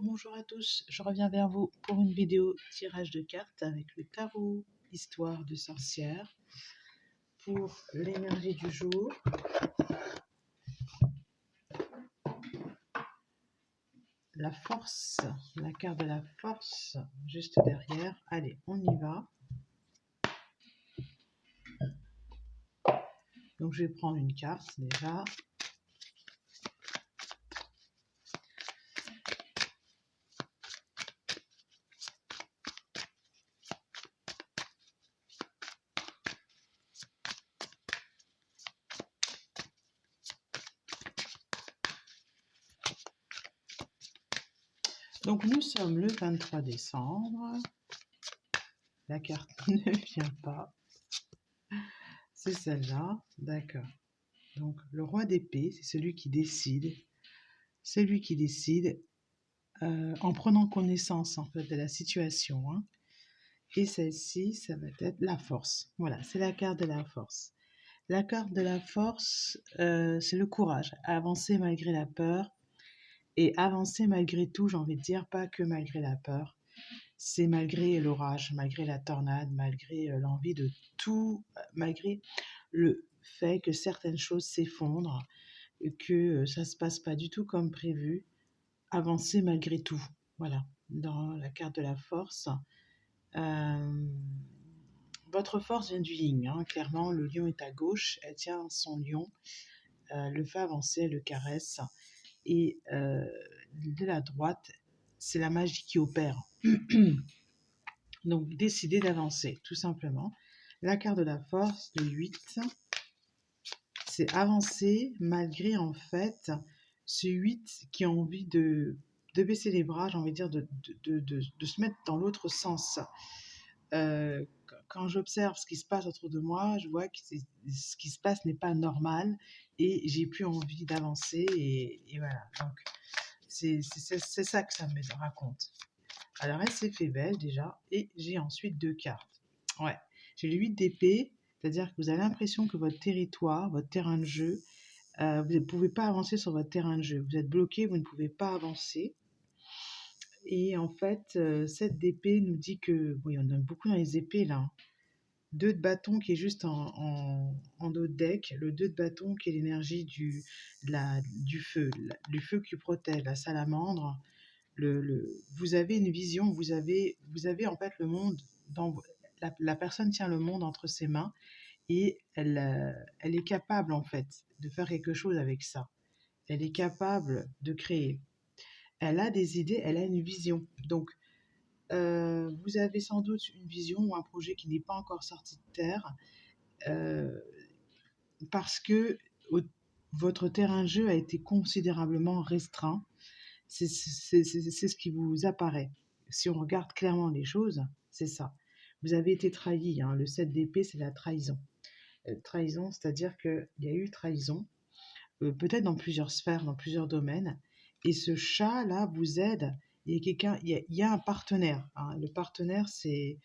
Bonjour à tous, je reviens vers vous pour une vidéo tirage de cartes avec le tarot Histoire de sorcière pour l'énergie du jour. La force, la carte de la force juste derrière. Allez, on y va. Donc je vais prendre une carte déjà. Donc nous sommes le 23 décembre. La carte ne vient pas. C'est celle-là, d'accord. Donc le roi d'épée, c'est celui qui décide. Celui qui décide en prenant connaissance en fait de la situation. Hein. Et celle-ci, ça va être la force. Voilà, c'est la carte de la force. La carte de la force, c'est le courage. Avancer malgré la peur. Et avancer malgré tout, j'ai envie de dire, pas que malgré la peur. C'est malgré l'orage, malgré la tornade, malgré l'envie de tout, malgré le fait que certaines choses s'effondrent, que ça ne se passe pas du tout comme prévu. Avancer malgré tout. Voilà, dans la carte de la force. Votre force vient du yin, hein. Clairement, le lion est à gauche, elle tient son lion, le fait avancer, elle le caresse. Et de la droite, c'est la magie qui opère. Donc, décidez d'avancer, tout simplement. La carte de la force, le 8, c'est avancer malgré, en fait, ce 8 qui a envie de baisser les bras, j'ai envie de dire, de se mettre dans l'autre sens. Quand j'observe ce qui se passe autour de moi, je vois que ce qui se passe n'est pas normal et j'ai plus envie d'avancer et voilà. Donc, c'est ça que ça me raconte. Alors, elle s'est fait belle déjà et j'ai ensuite 2 cartes. Ouais, j'ai le 8 d'épée, c'est-à-dire que vous avez l'impression que votre territoire, votre terrain de jeu, vous ne pouvez pas avancer sur votre terrain de jeu. Vous êtes bloqué, vous ne pouvez pas avancer. Et en fait, cette d'épée nous dit que, bon, il y en a beaucoup dans les épées là. Hein. 2 de bâton qui est juste en dos de deck. Le 2 de bâton qui est l'énergie du feu, du feu qui protège, la salamandre. Vous avez une vision, vous avez en fait le monde, la personne tient le monde entre ses mains et elle est capable en fait de faire quelque chose avec ça. Elle est capable de créer. Elle a des idées, elle a une vision. Donc, vous avez sans doute une vision ou un projet qui n'est pas encore sorti de terre parce que votre terrain de jeu a été considérablement restreint. C'est ce qui vous apparaît. Si on regarde clairement les choses, c'est ça. Vous avez été trahi. Hein. Le 7 d'épée, c'est la trahison. Trahison, c'est-à-dire qu'il y a eu trahison, peut-être dans plusieurs sphères, dans plusieurs domaines. Et ce chat-là vous aide. Il y a quelqu'un, il y a un partenaire. Hein. Le partenaire, c'est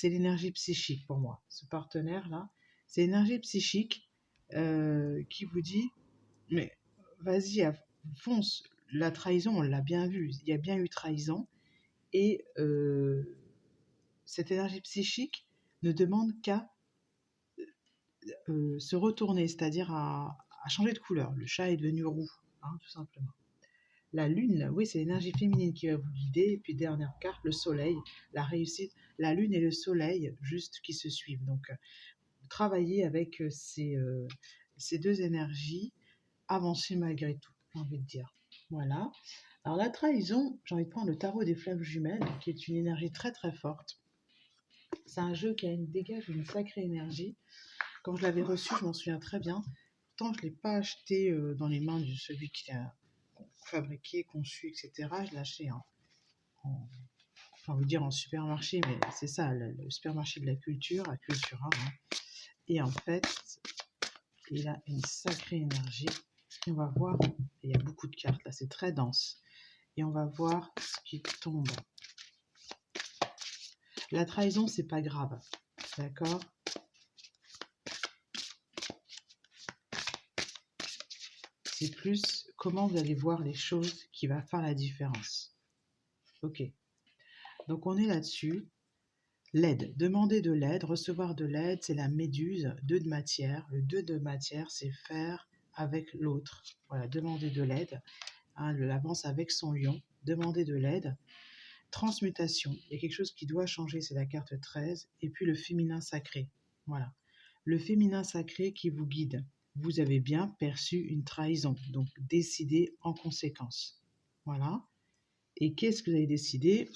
l'énergie psychique pour moi. Ce partenaire-là, c'est l'énergie psychique qui vous dit, mais vas-y, fonce. La trahison, on l'a bien vu. Il y a bien eu trahison. Et cette énergie psychique ne demande qu'à se retourner, c'est-à-dire à changer de couleur. Le chat est devenu roux, hein, tout simplement. La lune, oui, c'est l'énergie féminine qui va vous guider. Et puis, dernière carte, le soleil, la réussite. La lune et le soleil, juste qui se suivent. Donc, travailler avec ces 2 énergies, avancer malgré tout, j'ai envie de dire. Voilà. Alors, la trahison, j'ai envie de prendre le tarot des flammes jumelles, qui est une énergie très très forte. C'est un jeu qui dégage une sacrée énergie. Quand je l'avais reçu, je m'en souviens très bien. Pourtant, je ne l'ai pas acheté dans les mains de celui qui l'a fabriqué, conçu, etc. Je l'ai acheté enfin, vous dire en supermarché, mais c'est ça, le supermarché de la culture, à Cultura. Hein. Et en fait, il a une sacrée énergie. Et on va voir, il y a beaucoup de cartes là, c'est très dense. Et on va voir ce qui tombe. La trahison, c'est pas grave, d'accord? C'est plus comment vous allez voir les choses qui va faire la différence. Ok. Donc on est là-dessus. L'aide, demander de l'aide, recevoir de l'aide, c'est la méduse, 2 de matière. Le 2 de matière, c'est faire avec l'autre. Voilà, demander de l'aide. Hein, l'avance avec son lion, demander de l'aide. Transmutation, il y a quelque chose qui doit changer, c'est la carte 13. Et puis le féminin sacré. Voilà. Le féminin sacré qui vous guide. Vous avez bien perçu une trahison, donc décidez en conséquence. Voilà. Et qu'est-ce que vous avez décidé?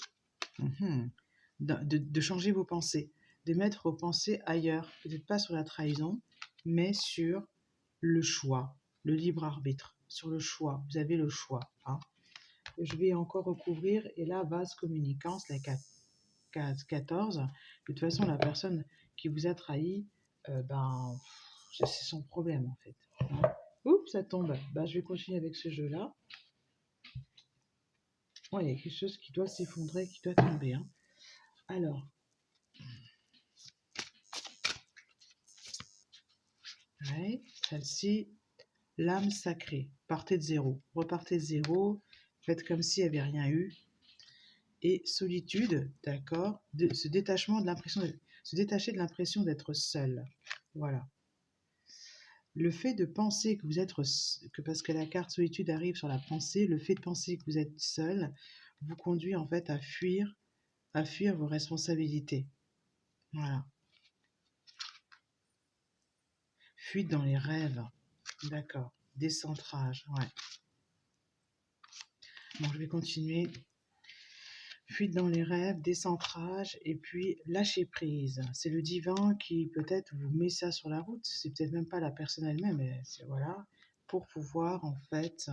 De changer vos pensées, de mettre vos pensées ailleurs, peut-être pas sur la trahison, mais sur le choix, le libre arbitre, sur le choix. Vous avez le choix. Hein. Je vais encore recouvrir, et là, vase communicance, la 14. De toute façon, la personne qui vous a trahi, c'est son problème en fait. Hein. Oups, ça tombe. Je vais continuer avec ce jeu-là. Oh, il y a quelque chose qui doit s'effondrer, qui doit tomber. Hein. Alors, ouais, celle-ci, l'âme sacrée. Partez de zéro. Repartez de zéro. Faites comme s'il n'y avait rien eu. Et solitude, d'accord, ce détachement de l'impression, se détacher de l'impression d'être seul. Voilà. Le fait de penser que vous êtes, que parce que la carte solitude arrive sur la pensée, le fait de penser que vous êtes seul vous conduit en fait à fuir vos responsabilités. Voilà. Fuite dans les rêves. D'accord. Décentrage, ouais. Bon, je vais continuer. Fuite dans les rêves, décentrage, et puis lâcher prise. C'est le divin qui peut-être vous met ça sur la route. C'est peut-être même pas la personne elle-même, mais c'est voilà, pour pouvoir en fait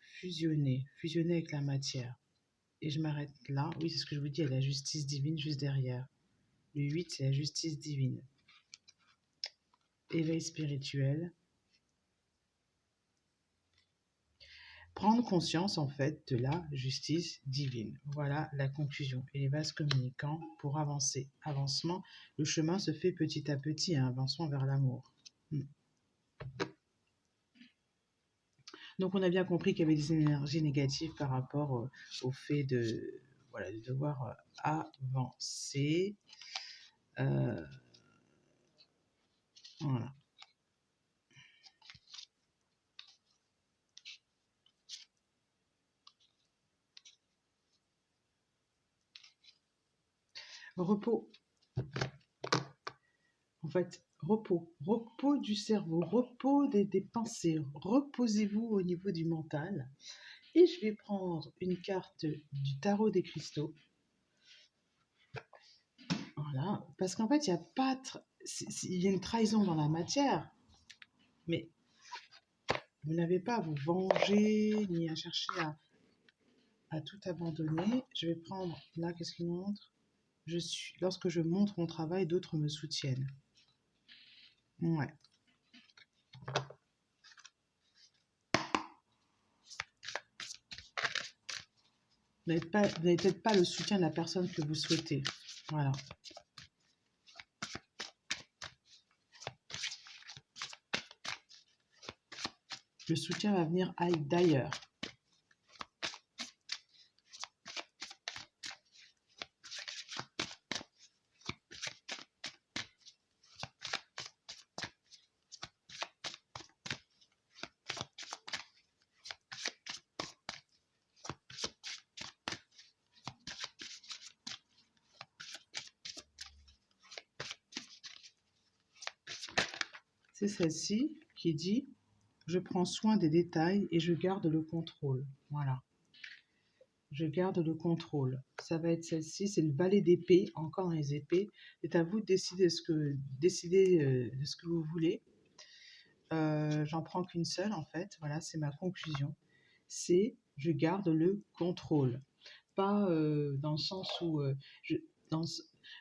fusionner avec la matière. Et je m'arrête là. Oui, c'est ce que je vous dis, il y a la justice divine juste derrière. Le 8, c'est la justice divine. Éveil spirituel. Prendre conscience en fait de la justice divine. Voilà la conclusion. Et les vases communicants pour avancer. Avancement, le chemin se fait petit à petit, un avancement vers l'amour. Donc on a bien compris qu'il y avait des énergies négatives par rapport au fait de, voilà, de devoir avancer. Voilà. Repos. En fait, repos du cerveau, repos des pensées, reposez-vous au niveau du mental. Et je vais prendre une carte du tarot des cristaux. Voilà, parce qu'en fait, il y a pas, il y a une trahison dans la matière, mais vous n'avez pas à vous venger ni à chercher à tout abandonner. Je vais prendre là, qu'est-ce qu'il montre? Lorsque je montre mon travail, d'autres me soutiennent. Ouais. Vous n'avez peut-être pas le soutien de la personne que vous souhaitez. Voilà. Le soutien va venir d'ailleurs. C'est celle-ci qui dit « Je prends soin des détails et je garde le contrôle ». Voilà. Je garde le contrôle. Ça va être celle-ci, c'est le valet d'épée, encore dans les épées. C'est à vous de décider de ce que vous voulez. J'en prends qu'une seule en fait. Voilà, c'est ma conclusion. C'est je garde le contrôle. Pas dans le sens où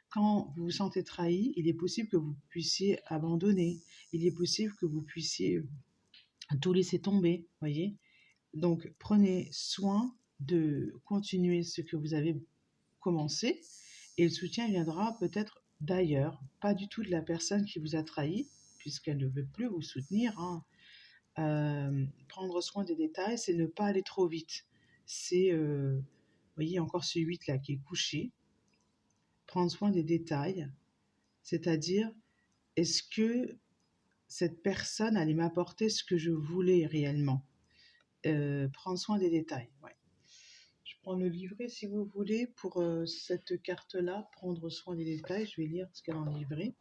quand vous vous sentez trahi, il est possible que vous puissiez abandonner. Il est possible que vous puissiez tout laisser tomber, voyez. Donc prenez soin de continuer ce que vous avez commencé et le soutien viendra peut-être d'ailleurs, pas du tout de la personne qui vous a trahi, puisqu'elle ne veut plus vous soutenir. Hein. Prendre soin des détails, c'est ne pas aller trop vite. C'est, vous voyez encore ce 8 là qui est couché. Prendre soin des détails, c'est-à-dire, est-ce que cette personne allait m'apporter ce que je voulais réellement? Prendre soin des détails, ouais. Je prends le livret si vous voulez pour cette carte-là, prendre soin des détails. Je vais lire ce qu'elle a en livret.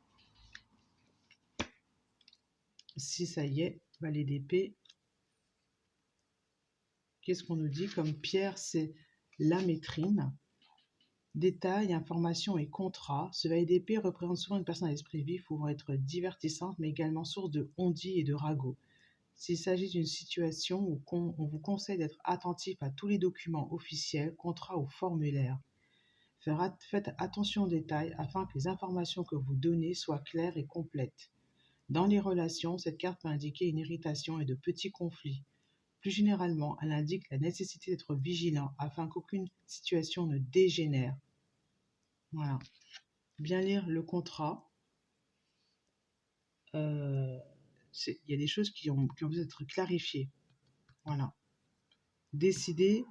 Si ça y est, valet d'épée. Qu'est-ce qu'on nous dit comme pierre? C'est la métrine. Détails, informations et contrats. Ce valet d'épée représente souvent une personne à l'esprit vif pouvant être divertissante, mais également source de on-dit et de ragots. S'il s'agit d'une situation où on vous conseille d'être attentif à tous les documents officiels, contrats ou formulaires. Faites attention aux détails afin que les informations que vous donnez soient claires et complètes. Dans les relations, cette carte peut indiquer une irritation et de petits conflits. Plus généralement, elle indique la nécessité d'être vigilant afin qu'aucune situation ne dégénère. Voilà. Bien lire le contrat. Il y a des choses qui ont besoin d'être clarifiées. Voilà. Décidez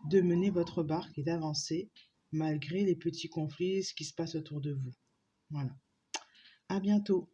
de mener votre barque et d'avancer malgré les petits conflits, ce qui se passe autour de vous. Voilà. À bientôt.